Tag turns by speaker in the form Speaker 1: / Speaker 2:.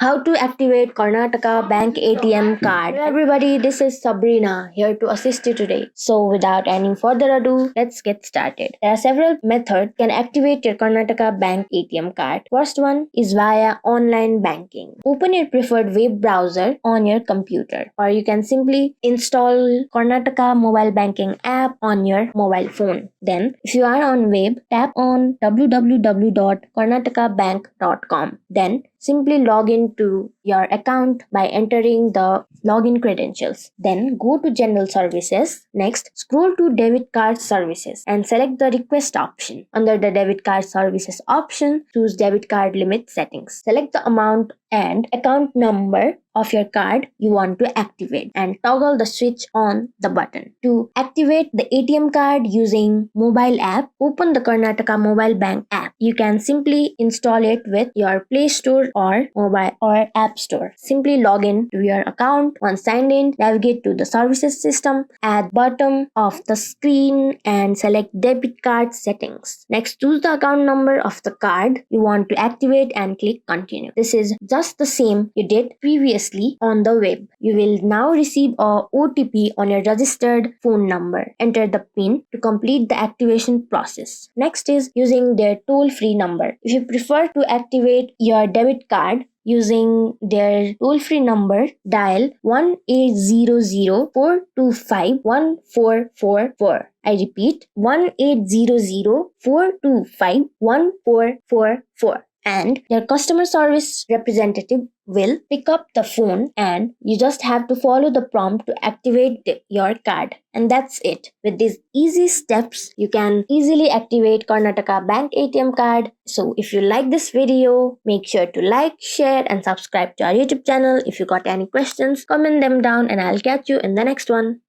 Speaker 1: How to activate Karnataka Bank ATM card. Hello everybody, this is Sabrina here to assist you today. So without any further ado, let's get started. There are several methods can activate your Karnataka Bank ATM card. First one is via online banking. Open your preferred web browser on your computer, or you can simply install Karnataka mobile banking app on your mobile phone. Then if you are on web, tap on www.karnatakabank.com. Then simply log into your account by entering the login credentials. Then go to General Services. Next, scroll to Debit Card Services and select the Request option. Under the Debit Card Services option, choose Debit Card Limit Settings. Select the amount and account number of your card you want to activate and toggle the switch on the button. To activate the ATM card using mobile app, open the Karnataka Mobile Bank app. You can simply install it with your Play Store or mobile or App Store. Simply log in to your account. Once signed in, navigate to the services system at bottom of the screen and select debit card settings. Next, choose the account number of the card you want to activate and click continue. This is just the same you did previously on the web. You will now receive a OTP on your registered phone number. Enter the PIN to complete the activation process. Next is using their toll-free number. If you prefer to activate your debit card using their toll-free number, dial 1-800-425-1444. I repeat, 1-800-425-1444. And their customer service representative will pick up the phone and you just have to follow the prompt to activate your card. And that's it. With these easy steps, you can easily activate Karnataka Bank ATM card. So if you like this video, make sure to like, share and subscribe to our YouTube channel. If you got any questions, comment them down and I'll catch you in the next one.